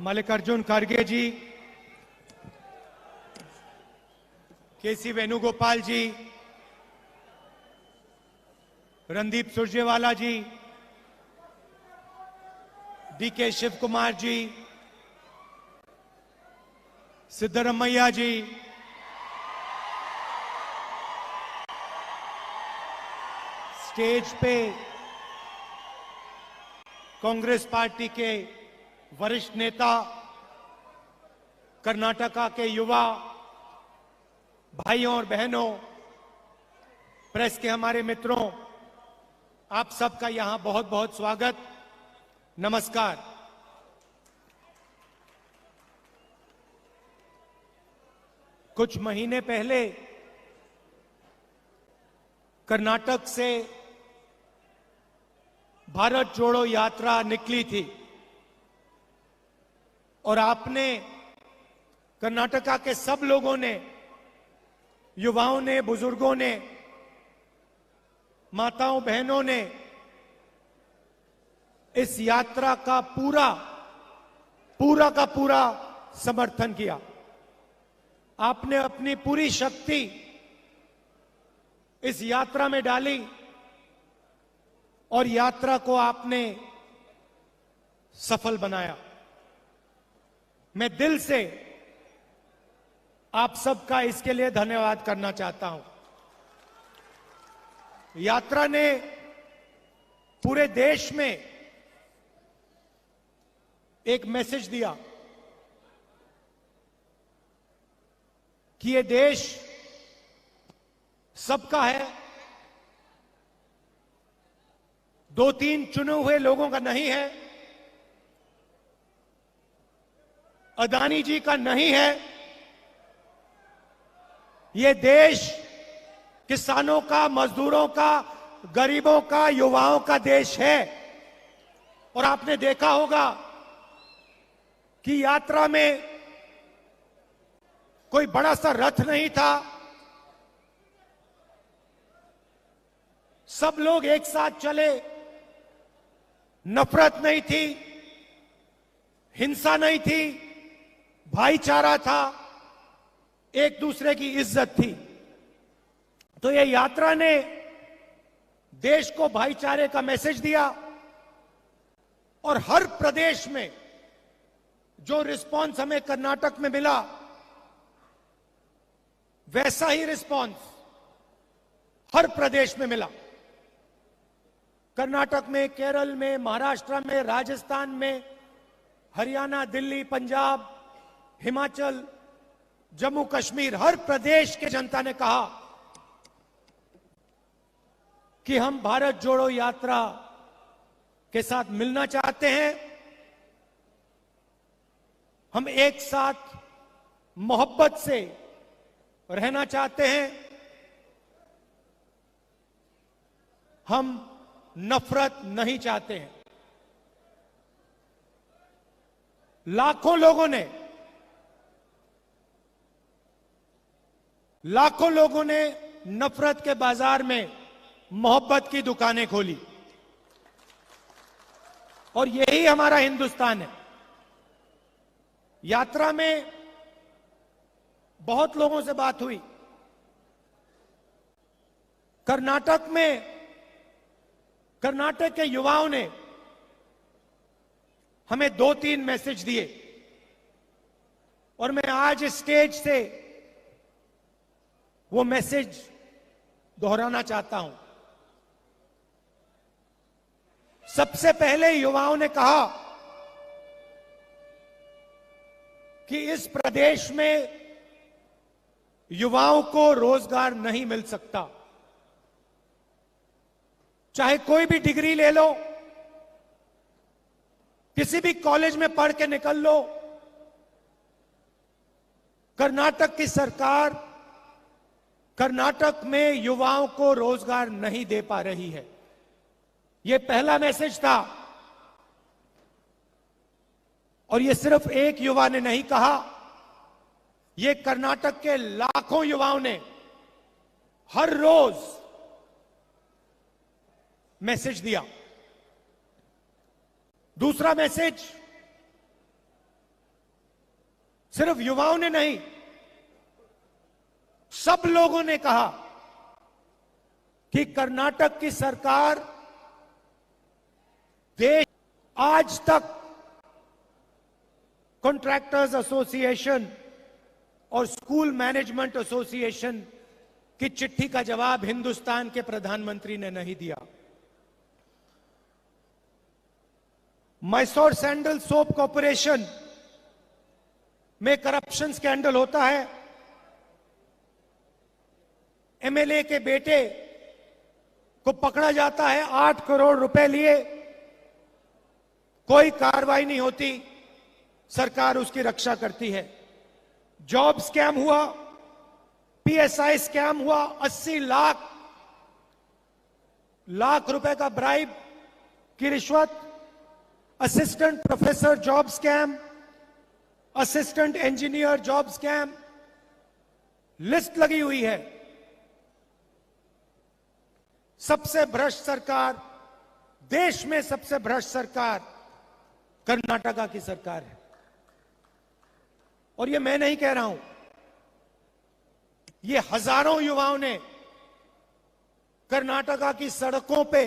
मल्लिकार्जुन खड़गे जी, केसी वेणुगोपाल जी, रणदीप सुरजेवाला जी, डीके शिव कुमार जी, सिद्धरमैया जी, स्टेज पे कांग्रेस पार्टी के वरिष्ठ नेता, कर्नाटका के युवा भाइयों और बहनों, प्रेस के हमारे मित्रों, आप सबका यहां बहुत बहुत स्वागत, नमस्कार। कुछ महीने पहले कर्नाटक से भारत जोड़ो यात्रा निकली थी और आपने, कर्नाटका के सब लोगों ने, युवाओं ने, बुजुर्गों ने, माताओं बहनों ने इस यात्रा का पूरा का पूरा समर्थन किया। आपने अपनी पूरी शक्ति इस यात्रा में डाली और यात्रा को आपने सफल बनाया। मैं दिल से आप सबका इसके लिए धन्यवाद करना चाहता हूं। यात्रा ने पूरे देश में एक मैसेज दिया कि ये देश सबका है, दो तीन चुने हुए लोगों का नहीं है, अदानी जी का नहीं है। ये देश किसानों का, मजदूरों का, गरीबों का, युवाओं का देश है। और आपने देखा होगा कि यात्रा में कोई बड़ा सा रथ नहीं था, सब लोग एक साथ चले, नफरत नहीं थी, हिंसा नहीं थी, भाईचारा था, एक दूसरे की इज्जत थी। तो ये यात्रा ने देश को भाईचारे का मैसेज दिया और हर प्रदेश में जो रिस्पांस हमें कर्नाटक में मिला, वैसा ही रिस्पांस हर प्रदेश में मिला। कर्नाटक में, केरल में, महाराष्ट्र में, राजस्थान में, हरियाणा, दिल्ली, पंजाब, हिमाचल, जम्मू कश्मीर, हर प्रदेश के जनता ने कहा कि हम भारत जोड़ो यात्रा के साथ मिलना चाहते हैं, हम एक साथ मोहब्बत से रहना चाहते हैं, हम नफरत नहीं चाहते हैं। लाखों लोगों ने नफरत के बाजार में मोहब्बत की दुकानें खोली और यही हमारा हिंदुस्तान है। यात्रा में बहुत लोगों से बात हुई। कर्नाटक के युवाओं ने हमें 2-3 मैसेज दिए और मैं आज इस स्टेज से वो मैसेज दोहराना चाहता हूं। सबसे पहले युवाओं ने कहा कि इस प्रदेश में युवाओं को रोजगार नहीं मिल सकता। चाहे कोई भी डिग्री ले लो, किसी भी कॉलेज में पढ़ के निकल लो, कर्नाटक की सरकार कर्नाटक में युवाओं को रोजगार नहीं दे पा रही है। यह पहला मैसेज था और यह सिर्फ एक युवा ने नहीं कहा, यह कर्नाटक के लाखों युवाओं ने हर रोज मैसेज दिया। दूसरा मैसेज सिर्फ युवाओं ने नहीं, सब लोगों ने कहा कि कर्नाटक की सरकार देश आज तक कॉन्ट्रैक्टर्स एसोसिएशन और स्कूल मैनेजमेंट एसोसिएशन की चिट्ठी का जवाब हिंदुस्तान के प्रधानमंत्री ने नहीं दिया। मैसूर सैंडल सोप कॉर्पोरेशन में करप्शन स्कैंडल होता है, एमएलए के बेटे को पकड़ा जाता है, 8 करोड़ रुपए लिए, कोई कार्रवाई नहीं होती, सरकार उसकी रक्षा करती है। जॉब स्कैम हुआ, पीएसआई स्कैम हुआ, 80 लाख रुपए का ब्राइब की रिश्वत, assistant professor job scam, assistant engineer job scam, list लगी हुई है। सबसे भ्रष्ट सरकार, देश में सबसे भ्रष्ट सरकार कर्नाटका की सरकार है। और ये मैं नहीं कह रहा हूं, ये हजारों युवाओं ने कर्नाटका की सड़कों पे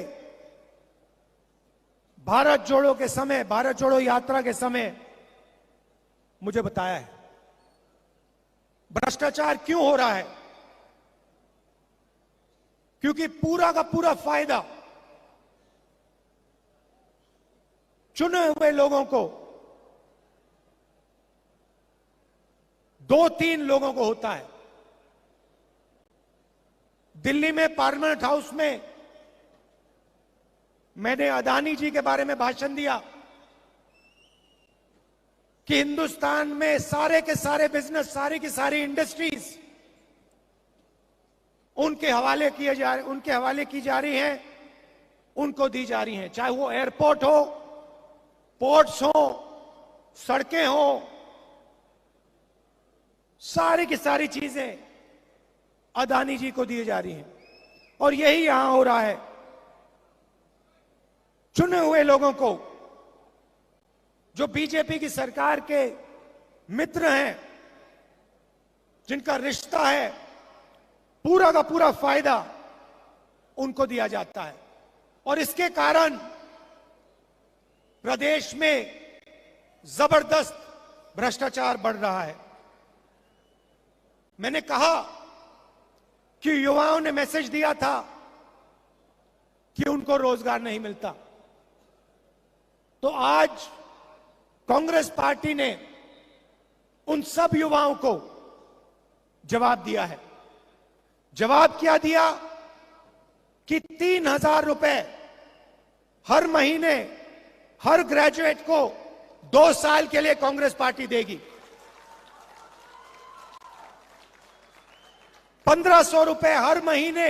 भारत जोड़ो के समय, भारत जोड़ो यात्रा के समय मुझे बताया है। भ्रष्टाचार क्यों हो रहा है? क्योंकि पूरा का पूरा फायदा चुने हुए लोगों को, 2-3 लोगों को होता है। दिल्ली में पार्लियामेंट हाउस में मैंने अदानी जी के बारे में भाषण दिया कि हिंदुस्तान में सारे के सारे बिजनेस, सारी की सारी इंडस्ट्रीज उनके हवाले की जा रही हैं, उनको दी जा रही हैं। चाहे वो एयरपोर्ट हो, पोर्ट्स हो, सड़कें हो, सारी की सारी चीजें अदानी जी को दी जा रही हैं। और यही यहां हो रहा है। चुने हुए लोगों को, जो बीजेपी की सरकार के मित्र हैं, जिनका रिश्ता है, पूरा का पूरा फायदा उनको दिया जाता है। और इसके कारण प्रदेश में जबरदस्त भ्रष्टाचार बढ़ रहा है। मैंने कहा कि युवाओं ने मैसेज दिया था कि उनको रोजगार नहीं मिलता, तो आज कांग्रेस पार्टी ने उन सब युवाओं को जवाब दिया है। जवाब क्या दिया कि 3,000 रुपए हर महीने हर ग्रेजुएट को 2 साल के लिए कांग्रेस पार्टी देगी। 1,500 रुपए हर महीने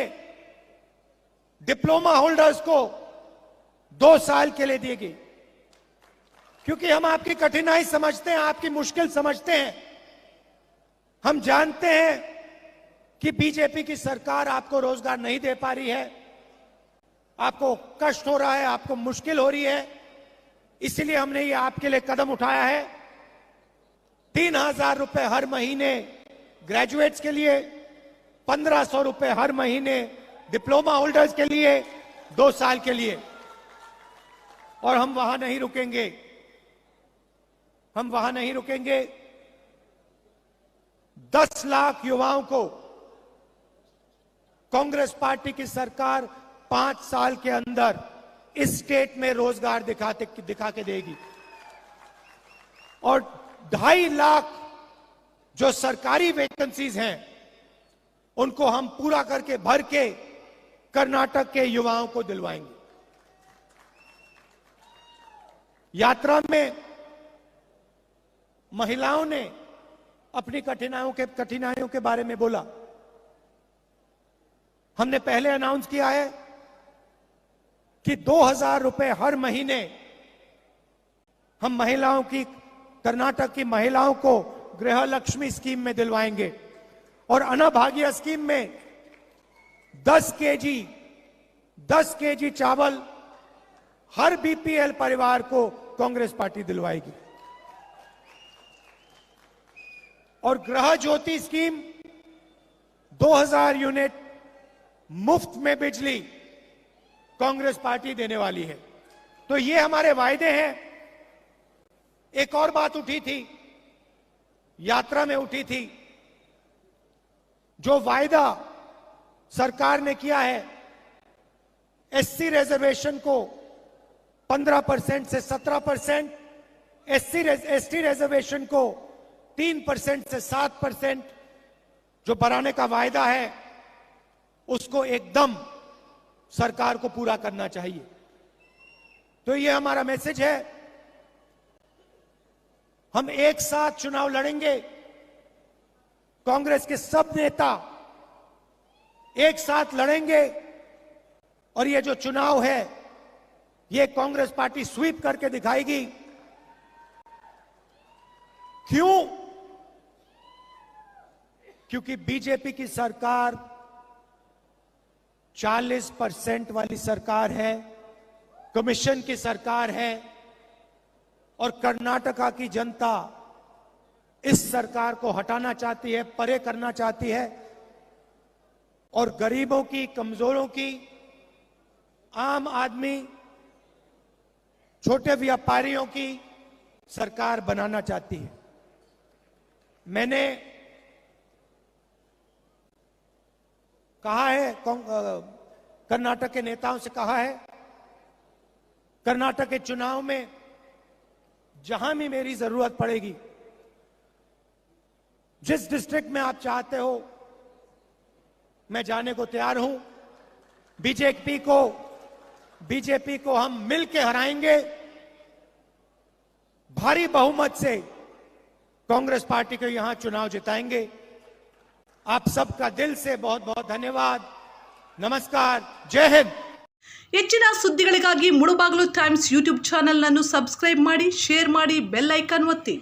डिप्लोमा होल्डर्स को 2 साल के लिए देगी। क्योंकि हम आपकी कठिनाई समझते हैं, आपकी मुश्किल समझते हैं। हम जानते हैं कि बीजेपी की सरकार आपको रोजगार नहीं दे पा रही है, आपको कष्ट हो रहा है, आपको मुश्किल हो रही है, इसलिए हमने ये आपके लिए कदम उठाया है। 3,000 रुपए हर महीने ग्रेजुएट्स के लिए, 1,500 रुपए हर महीने डिप्लोमा होल्डर्स के लिए, 2 साल के लिए। और हम वहां नहीं रुकेंगे, हम वहां नहीं रुकेंगे। 10 लाख युवाओं को कांग्रेस पार्टी की सरकार 5 साल के अंदर इस स्टेट में रोजगार दिखा के देगी। और 2.5 लाख जो सरकारी वैकेंसीज हैं, उनको हम पूरा करके भर के कर्नाटक के युवाओं को दिलवाएंगे। यात्रा में महिलाओं ने अपनी कठिनाइयों के बारे में बोला। हमने पहले अनाउंस किया है कि 2,000 रुपए हर महीने हम महिलाओं की, कर्नाटक की महिलाओं को गृह लक्ष्मी स्कीम में दिलवाएंगे। और अन्नभाग्य स्कीम में 10 केजी चावल हर बीपीएल परिवार को कांग्रेस पार्टी दिलवाएगी। और गृह ज्योति स्कीम 2000 यूनिट मुफ्त में बिजली कांग्रेस पार्टी देने वाली है। तो ये हमारे वायदे हैं। एक और बात उठी थी, यात्रा में उठी थी, जो वायदा सरकार ने किया है एससी रिजर्वेशन को 15% से 17%, एसटी रिजर्वेशन को 3% से 7% जो बढ़ाने का वायदा है उसको एकदम सरकार को पूरा करना चाहिए। तो ये हमारा मैसेज है। हम एक साथ चुनाव लड़ेंगे। कांग्रेस के सब नेता एक साथ लड़ेंगे और ये जो चुनाव है ये कांग्रेस पार्टी स्वीप करके दिखाएगी। क्यों? क्योंकि बीजेपी की सरकार 40% वाली सरकार है, कमीशन की सरकार है और कर्नाटका की जनता इस सरकार को हटाना चाहती है, परे करना चाहती है और गरीबों की, कमजोरों की, आम आदमी, छोटे व्यापारियों की सरकार बनाना चाहती है। मैंने कहा है, कर्नाटक के नेताओं से कहा है, कर्नाटक के चुनाव में जहां भी मेरी जरूरत पड़ेगी, जिस डिस्ट्रिक्ट में आप चाहते हो मैं जाने को तैयार हूं। बीजेपी को हम मिलकर हराएंगे। भारी बहुमत से कांग्रेस पार्टी को यहां चुनाव जिताएंगे। आप सबका दिल से बहुत बहुत धन्यवाद। नमस्कार, जय हिंद। ಹೆಚ್ಚಿನ ಸುದ್ದಿಗಳಿಗಾಗಿ ಮುಳುಬಾಗಿಲು ಟೈಮ್ಸ್ ಯೂಟ್ಯೂಬ್ ಚಾನೆಲ್ ಅನ್ನು ಸಬ್ಸ್ಕ್ರೈಬ್ ಮಾಡಿ, ಶೇರ್ ಮಾಡಿ, ಬೆಲ್ ಐಕಾನ್ ಒತ್ತಿ।